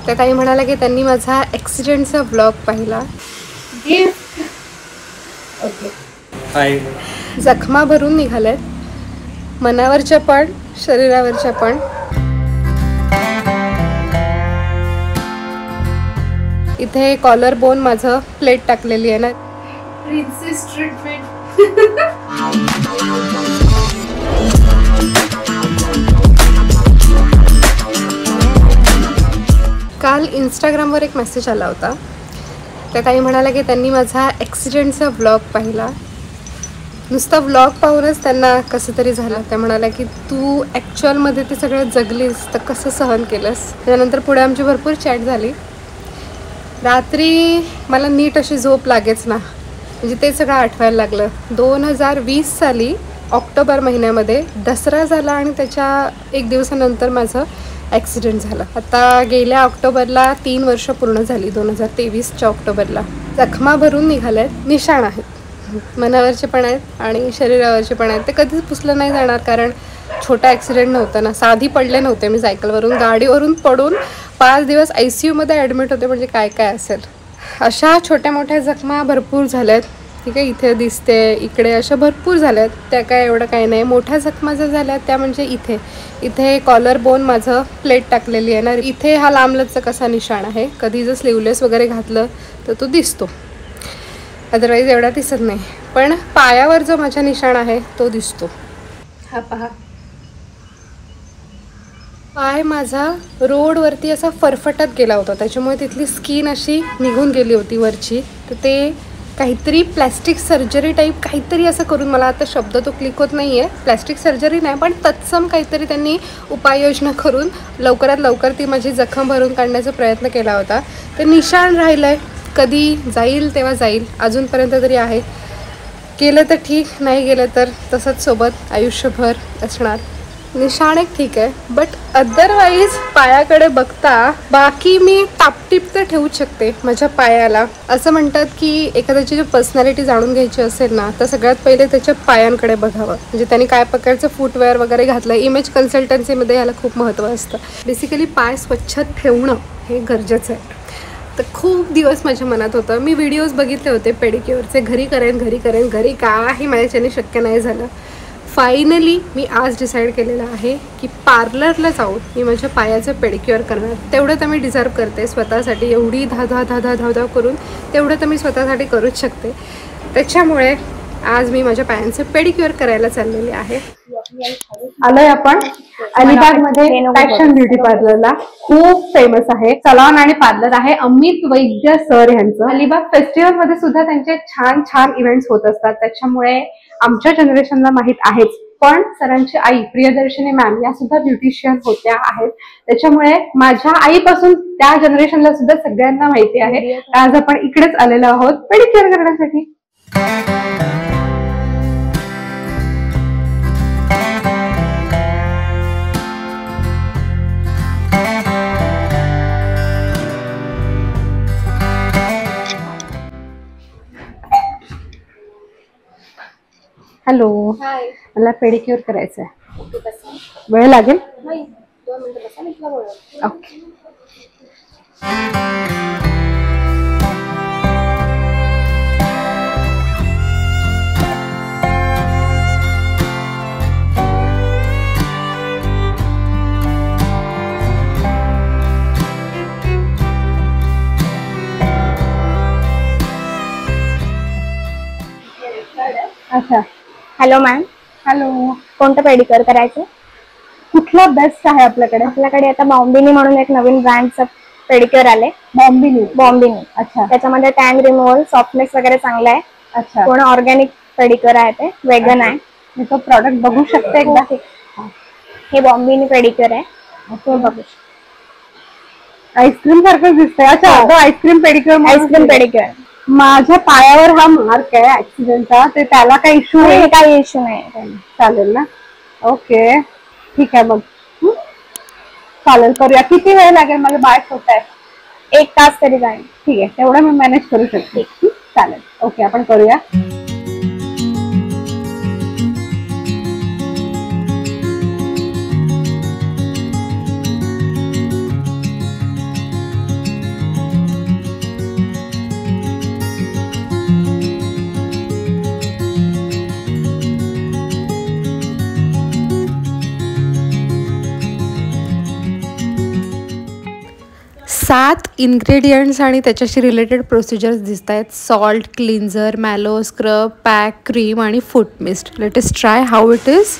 त्या ताई म्हणाल्या की त्यांनी माझा ॲक्सिडेंटचा ब्लॉग पाहिला. ओके. हाय. जखमा भरून निघाल्यात, मनावरच्या पण शरीरावरच्या पण. इथे कॉलर बोन माझं प्लेट टाकलेली आहे ना. Princess treatment. काल इंस्टाग्रामवर एक मेसेज आला होता. त्या ताई म्हणाल्या की त्यांनी माझा ॲक्सिडेंटचा ब्लॉग पाहिला. नुसता ब्लॉग पाहूनच त्यांना कसं तरी झालं. त्या म्हणाल्या की तू ॲक्च्युअलमध्ये ते सगळं जगलीस तर कसं सहन केलंस. त्यानंतर पुढे आमची भरपूर चॅट झाली. रात्री मला नीट अशी झोप लागेच ना, म्हणजे ते सगळं आठवायला लागलं. 2020 साली ऑक्टोबर महिन्यामध्ये दसरा झाला आणि त्याच्या एक दिवसानंतर माझं ॲक्सिडेंट झाला. आता गेल्या ऑक्टोबरला 3 वर्ष पूर्ण झाली. 2023च्या ऑक्टोबरला. जखमा भरून निघाल्यात, निशाण आहेत, मनावरचे पण आहेत आणि शरीरावरचे पण आहेत. ते कधीच पुसलं नाही जाणार, कारण छोटा ॲक्सिडेंट नव्हता ना, साधी पडले नव्हते. मी सायकलवरून गाडीवरून पडून 5 दिवस ICUमध्ये ॲडमिट होते. म्हणजे काय काय असेल. अशा छोट्या मोठ्या जखमा भरपूर झाल्यात. ठीक आहे, इथे दिसते, इकडे अशा भरपूर झाल्यात. त्या काय एवढं काही नाही. मोठ्या जखमा ज्या झाल्यात त्या म्हणजे इथे कॉलर बोन माझं प्लेट टाकलेली आहे ना. इथे हा लांबलचक असा निशाण आहे. कधी जर स्लीवलेस वगैरे घातलं तर तो दिसतो, अदरवाईज एवढा दिसत नाही. पण पायावर जो माझा निशाण आहे तो दिसतो. हा पहा, पाय माझा रोडवरती असा फरफटत गेला होता. त्याच्यामुळे तिथली स्किन अशी निघून गेली होती वरची. तर ते काहीतरी प्लॅस्टिक सर्जरी टाईप काहीतरी असं करून, मला आता शब्द तो क्लिक होत नाही आहे. प्लॅस्टिक सर्जरी नाही, पण तत्सम काहीतरी त्यांनी उपाययोजना करून लवकरात लवकर ती माझी जखम भरून काढण्याचा प्रयत्न केला होता. ते निशाण राहिलं आहे. कधी जाईल तेव्हा जाईल. अजूनपर्यंत तरी आहे. गेलं तर ठीक, नाही गेलं तर तसंच सोबत आयुष्यभर असणार. निशाण एक ठीक आहे, बट अदरवाईज पायाकडे बघता बाकी मी टापटीप तर ठेवूच शकते माझ्या पायाला. असं म्हणतात की एखाद्याची जी पर्सनॅलिटी जाणून घ्यायची असेल ना, तर सगळ्यात पहिले त्याच्या पायांकडे बघावं. म्हणजे त्यांनी काय प्रकारचं फूटवेअर वगैरे घातलं. इमेज कन्सल्टन्सीमध्ये ह्याला खूप महत्त्व असतं. बेसिकली पाय स्वच्छ ठेवणं हे गरजेचं आहे. तर खूप दिवस माझ्या मनात होतं. मी व्हिडिओज बघितले होते पेडिक्युअरचे. घरी करेन काही माझ्याच्याने शक्य नाही झालं. फायनली मी आज डिसाईड केलेलं आहे की पार्लरला जाऊन मी माझ्या पायाचं पेडिक्युअर करणार. तेवढं तर मी डिझर्व करते स्वतःसाठी. एवढी धाव करून तेवढं तर मी स्वतःसाठी करूच शकते. त्याच्यामुळे आज मी माझ्या पायांचं पेडिक्युअर करायला चाललेले आहे. आलोय आपण अलिबागमध्ये फॅशन ब्युटी पार्लरला. खूप फेमस आहे, सलॉन आणि पार्लर आहे. अमित वैद्य सर यांचं. अलिबाग फेस्टिवल मध्ये सुद्धा त्यांचे छान छान इव्हेंट्स होत असतात. त्याच्यामुळे आमच्या जनरेशनला माहित आहेच. पण सरांची आई प्रियदर्शनी मॅम या सुद्धा ब्युटिशियन होत्या आहेत. त्याच्यामुळे माझ्या आईपासून त्या जनरेशनला सुद्धा सगळ्यांना माहिती आहे. आज आपण इकडेच आलेलो आहोत पेडिक्युअर करण्यासाठी. हॅलो, मला पेडिक्युअर करायचं आहे. वेळ लागेल? ओके. अच्छा. Hello ma'am. हॅलो. कोणतं पेडिक्युअर करायचं? कुठला बेस्ट आहे आपल्याकडे? आपल्याकडे आता बॉम्बिनी म्हणून एक नवीन ब्रँडचं पेडिक्युअर आले. बॉम्बिनी. अच्छा. त्याच्यामध्ये टॅन रिमूव्हल, सॉफ्टनेस वगैरे चांगला आहे. अच्छा. पूर्ण ऑर्गॅनिक पेडिक्युअर आहे. ते वेगन आहे. मी तो प्रॉडक्ट बघू शकते एकदा? हे बॉम्बिनी पेडिक्युअर आहे. बघू शकतो. आईस्क्रीम सारखं दिसतंय. अच्छा, आईस्क्रीम पेडिक्युअर. माझ्या पायावर हा मार्क आहे ऍक्सिडेंटचा. ते त्याला काही इश्यू नाही? काही इश्यू नाही. चालेल ना? ओके, ठीक आहे. मग चालेल, करूया. किती वेळ लागेल? माझं बाळ छोटं आहे. 1 तास तरी जाईल. ठीक आहे, तेवढं मी मॅनेज करू शकते. चालेल, ओके, आपण करूया. 7 इन्ग्रेडियंट्स आणि त्याच्याशी रिलेटेड प्रोसिजर्स दिसत आहेत. Salt, cleanser, mallow, scrub, pack, cream आणि foot mist. Let us try how it is.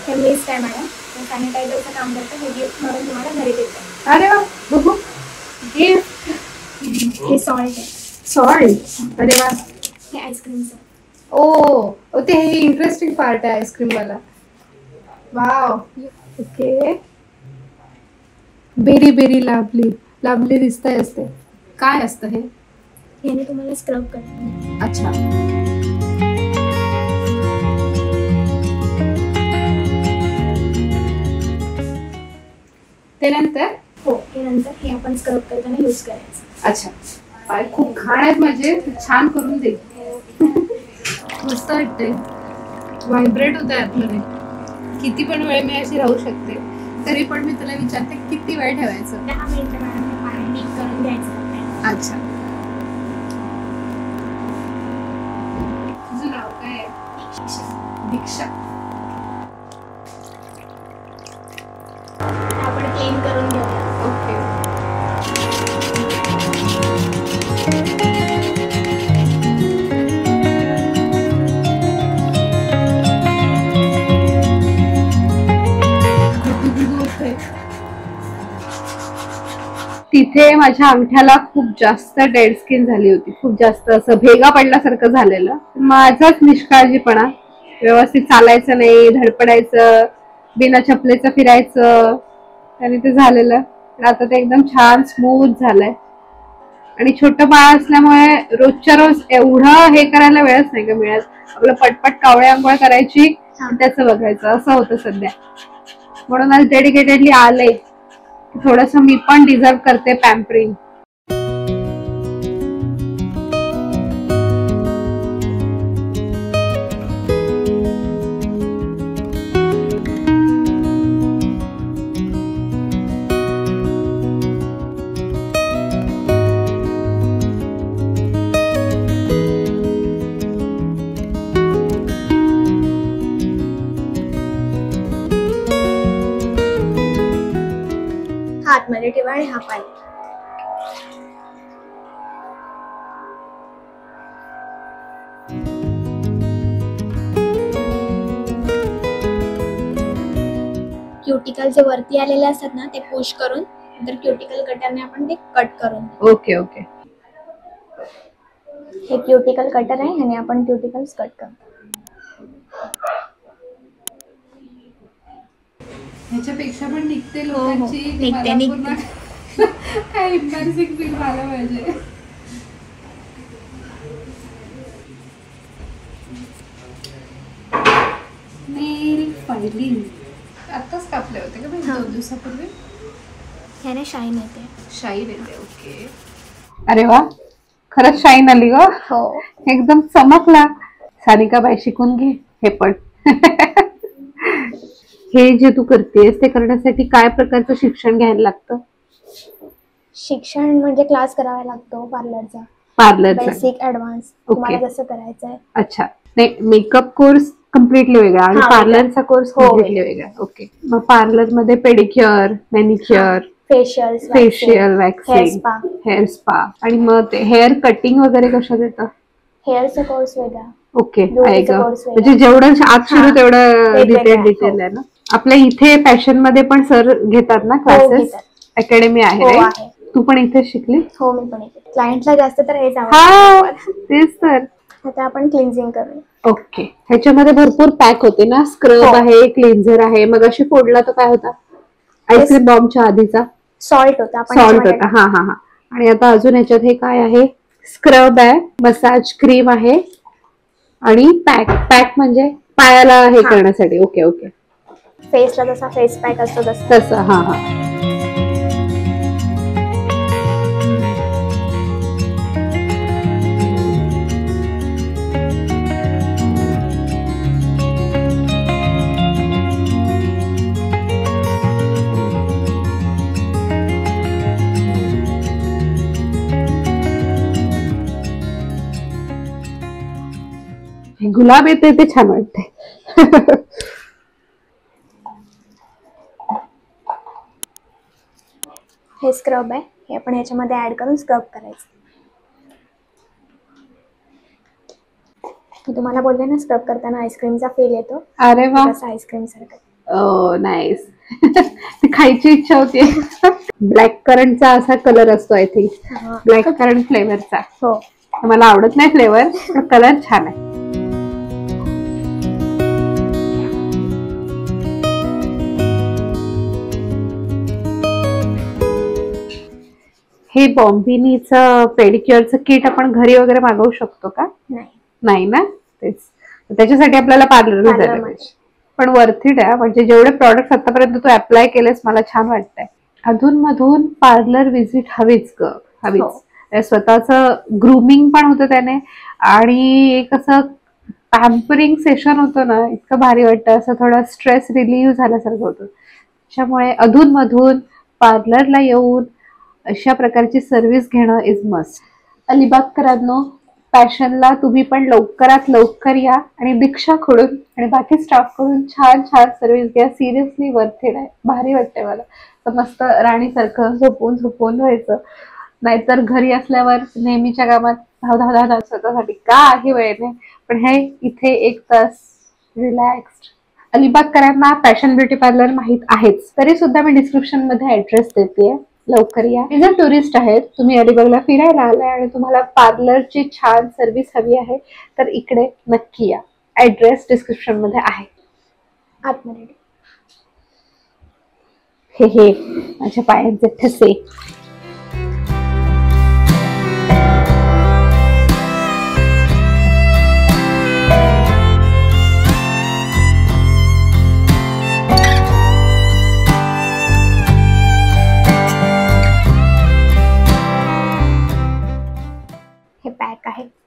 हे मिस्ट आहे मॅडम, सॅनिटायझरचं काम करतं. हे गिफ्ट म्हणून तुम्हाला घरी देतो. अरे वा, बघू. गिफ्ट. हे सॉल्ट आहे. सॉल्ट. अरे वा. हे आईस्क्रीमचं. ओ ते हे इंटरेस्टिंग पार्ट आहे आईस्क्रीम वाला. वाव. ओके. बेरी बेरी लाभली लाभली दिसतंय असते. काय असतं हे? याने तुम्हाला स्क्रब करतो. अच्छा. त्यानंतर हो, हे नंतर हे आपण स्क्रब करताना यूज करायचं. अच्छा. पाय खूप घाण आहेत माझे, छान करून दे. मस्त वाटते. व्हायब्रेट होत आहे आतमध्ये. किती पण वेळ मी अशी राहू शकते. तरी पण मी तुला विचारते किती वेळ ठेवायचं? 10 मिनिटं मॅडम. हे पाणी डीप करून घ्यायचं. अच्छा. तुझं नाव काय आहे? दीक्षा. आपण क्लीन करून घेऊया. ओके. तिथे माझ्या अंगठ्याला खूप जास्त डेड स्किन झाली होती. खूप जास्त असं भेगा पडल्यासारखं झालेलं. माझाच निष्काळजीपणा. व्यवस्थित चालायचं नाही, धडपडायचं, बिना चपलेचं फिरायचं, त्याने ते झालेलं. आता ते एकदम छान स्मूथ झालंय. आणि छोटं बाळ असल्यामुळे रोजच्या रोज एवढं हे करायला वेळच नाही का मिळत. आपलं पटपट कावळे आंघोळ करायची, त्याचं बघायचं, असं होतं सध्या. म्हणून आज डेडिकेटेडली आले. थोडस मी पण डिझर्व करते पॅम्परिंग. हातमध्ये ठेवा आणि हा पाय. क्युटिकल जे वरती आलेले असतात ना, ते पुश करून नंतर क्युटिकल कटरने आपण ते कट करून. Okay okay. हे क्युटिकल कटर आहे आणि आपण क्युटिकल्स कट करू. ह्याच्यापेक्षा पण निघते लोकांची. निघते. काय एम्बॅरसिंग फील व्हायला पाहिजे. नेल फायलिंग आताच कापले होते का मी 2 दिवसापूर्वी. ह्याने शाईन येते. शाईन येते. ओके. अरे वा, खरंच शाईन आली ग. हो, एकदम चमकला. सानिका बाई शिकून घे हे पण. हे जे तू करतेस ते करण्यासाठी काय प्रकारचं शिक्षण घ्यायला लागतं? शिक्षण म्हणजे क्लास करावा लागतो पार्लरचा. बेसिक ऍडव्हान्स तुम्हाला जसं करायचंय. अच्छा. नाही, मेकअप कोर्स कम्प्लिटली वेगळा आणि पार्लरचा कोर्स कम्प्लिटली वेगळा. ओके. मग पार्लर मध्ये pedicure, manicure, facial, waxing, hair spa आणि मग ते हेअर कटिंग वगैरे कशात येतं? हेअरचा कोर्स वेगळा. ओके. म्हणजे जेवढं आत शिरू तेवढं डिटेल आहे ना. आपल्या इथे फॅशन मध्ये पण सर घेतात ना क्लासेस? अकॅडमी आहे. तू पण इथे शिकली? हो, मी पण इथे. क्लायंटला जास्त तर हेच आवडतं. तेच तर. आता आपण क्लिन्झिंग करू. ओके. ह्याच्यामध्ये भरपूर पॅक होते ना? स्क्रब आहे, क्लिन्झर आहे. मग अशी फोडला तर काय होता? आईस्क्रीम बॉम्बच्या आधीचा सॉल्ट होता. सॉल्ट होता. हा हा हा. आणि आता अजून ह्याच्यात हे काय आहे? स्क्रब आहे, मसाज क्रीम आहे आणि पॅक म्हणजे पायाला हे करण्यासाठी. Okay okay. फेसला जसा फेस पॅक असतो तसं. हा हा. गुलाब येते ते छान वाटते. हे स्क्रब आहे, हे आपण याच्यामध्ये ऍड करून स्क्रब करायचं. मी तुम्हाला बोलले ना स्क्रब करताना आईस्क्रीमचा फील येतो. अरे वा, आईस्क्रीम सारखं. ओ नाईस. ती खायची इच्छा होती. ब्लॅक करंटचा असा कलर असतो आय थिंक, ब्लॅक करंट फ्लेवरचा. हो, मला आवडत नाही फ्लेवर, पण कलर छान आहे. हे बॉम्बिनीचं पेडिक्युअरचं किट आपण घरी वगैरे मागवू शकतो का? नाही ना, तेच त्याच्यासाठी आपल्याला पार्लरला जायला पाहिजे. पण वर्थ इट आहे, म्हणजे जेवढे प्रॉडक्ट आतापर्यंत तू अप्लाय केलेस मला छान वाटतंय. अधून मधून पार्लर व्हिजिट हवीच ग, हवीच. स्वतःचं ग्रूमिंग पण होतं त्याने, आणि एक असं पॅम्परिंग सेशन होतं ना, इतकं भारी वाटतं. असं थोडं स्ट्रेस रिलीव्ह झाल्यासारखं होतं. त्याच्यामुळे अधून मधून पार्लरला येऊन अशा प्रकारची सर्व्हिस घेणं इज मस्ट. अलिबागकरांनो, फॅशनला तुम्ही पण लवकरात लवकर या आणि दीक्षाकडून आणि बाकी स्टाफकडून छान छान सर्व्हिस घ्या. सिरियसली वर्थ इट आहे, भारी वाटते मला. तर मस्त राणीसारखं झोपून व्हायचं, नाहीतर घरी असल्यावर नेहमीच्या कामात धाव स्वतःसाठी काही वेळ नाही. पण हे इथे 1 तास रिलॅक्स्ड. अलिबागकरांना फॅशन ब्युटी पार्लर माहीत आहेच, तरी सुद्धा मी डिस्क्रिप्शन मध्ये ऍड्रेस देते, लवकर या. हे जर टुरिस्ट आहेत, तुम्ही अलिबागला फिरायला आलाय आणि तुम्हाला पार्लरची छान सर्व्हिस हवी आहे, तर इकडे नक्की या. ऍड्रेस डिस्क्रिप्शन मध्ये आहे. आतमध्ये हे माझ्या पायांचे ठसे.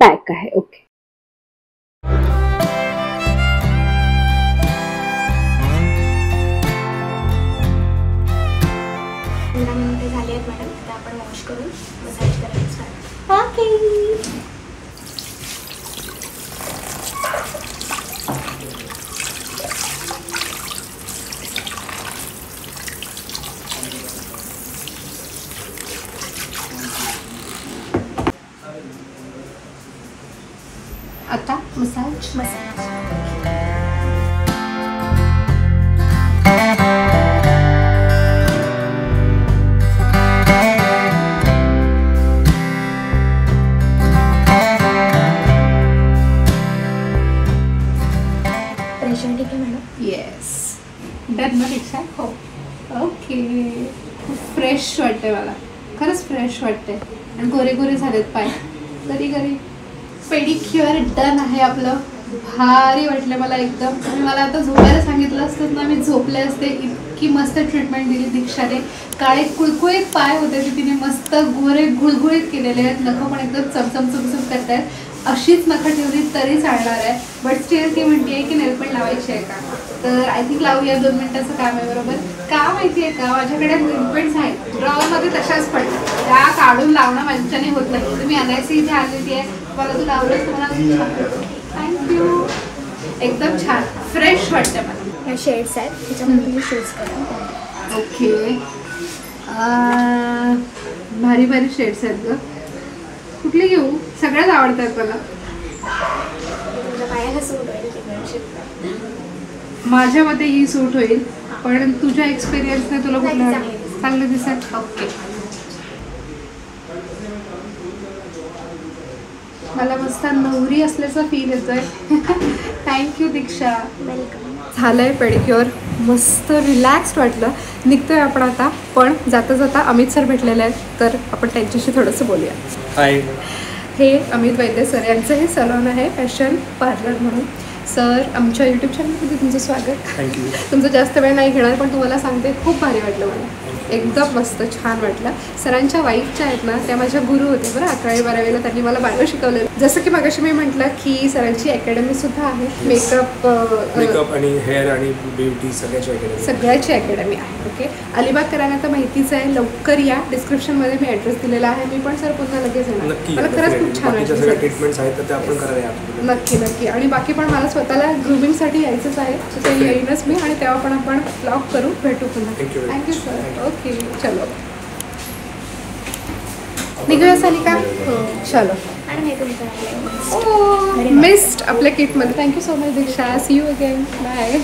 पॅक आहे. ओके. मिनिटं झाली आहेत मॅडम, आता आपण वॉश करून मसाज करायला स्टार्ट. ओके. आता मसाज. प्रेशर ठीक आहे मॅडम? येस. डन ना दीक्षा? हो. ओके. खूप फ्रेश वाटते मला, खरंच फ्रेश वाटते. आणि गोरे गोरे झालेत पाय. कधी पेडिक्युअर डन आहे आपलं. भारी वाटलं मला एकदम. आणि मला आता झोपायला सांगितलं असतं ना, मी झोपले असते. इतकी मस्त ट्रीटमेंट दिली दीक्षाने. काळे कुळकुळीत पाय होते ते तिने मस्त गोरे गुळगुळीत केलेले आहेत. नखं पण एकदम चमचम करत आहेत. अशीच नखं ठेवली तरी चालणार आहे. बट स्टिल ती म्हणते की नेलपेंट लावायची आहे का, तर आय थिंक लावूया. 2 मिनिटाचं काम आहे. बरोबर का माहिती आहे का, माझ्याकडे नेलपेंट्स आहेत ड्रॉवरमध्ये, तशाच पडतात. त्या काढून लावणं माझ्याने होत नाही. तुम्ही NIC इथे आलेली आहे, मला तू लावलंच, तुम्हाला थँक्यू. एकदम छान फ्रेश वाटतं मला. ह्या शेड्स आहेत, त्याच्यामध्ये तुम्ही शूज करा. ओके. भारी भारी शेड्स आहेत ग. कुठली घेऊ? सगळ्याच आवडतात मला. तुमच्या पायाला सूट होईल. माझ्या मते ही सूट होईल, पण तुझ्या एक्सपिरियन्सने तुला कुठलं चांगलं दिसत? ओके. मला मस्त नवरी असल्याचा फील येतोय. थँक्यू दीक्षा. वेलकम. झालंय पेडिक्युअर, मस्त रिलॅक्स्ड वाटलं. निघतोय आपण आता, पण जाता जाता अमित सर भेटलेले आहेत, तर आपण त्यांच्याशी थोडंसं बोलूया. हाय. हे अमित वैद्य सर यांचं हे सलॉन आहे फॅशन पार्लर म्हणून. सर, आमच्या यूट्यूब चॅनलमध्ये तुमचं स्वागत. थँक्यू. तुमचं जास्त वेळ नाही घेणार, पण तुम्हाला सांगते खूप भारी वाटलं मला. एकदम मस्त छान वाटलं. सरांच्या वाईफच्या आहेत ना, त्या माझ्या गुरु होते बरं. 11वी 12वीला त्यांनी मला बायो शिकवलेलं. जसं की मगाशी मी म्हटलं की सरांची अकॅडमी सुद्धा आहे. मेकअप आणि हेअर आणि ब्युटी सगळ्याची अकॅडमी आहे. ओके. अलिबागकरांना तर माहितीच आहे, लवकर या. डिस्क्रिप्शनमध्ये मी ॲड्रेस दिलेला आहे. मी पण सर पुन्हा लगेच येणार. मला खरंच खूप छान वाटलं. ट्रीटमेंट्स आहेत तर ते आपण करायला. नक्की. आणि बाकी पण मला स्वतःला ग्रूमिंगसाठी यायचंच आहे, तर ते येईनच मी. आणि तेव्हा पण आपण ब्लॉग करू, भेटू पुन्हा. Thank you sir. ओके, चलो. निघूया सानिका. चलो. आणि हे तुमचं मिस्ड आपल्या किटमध्ये. Thank you so much Diksha. See you again. Bye.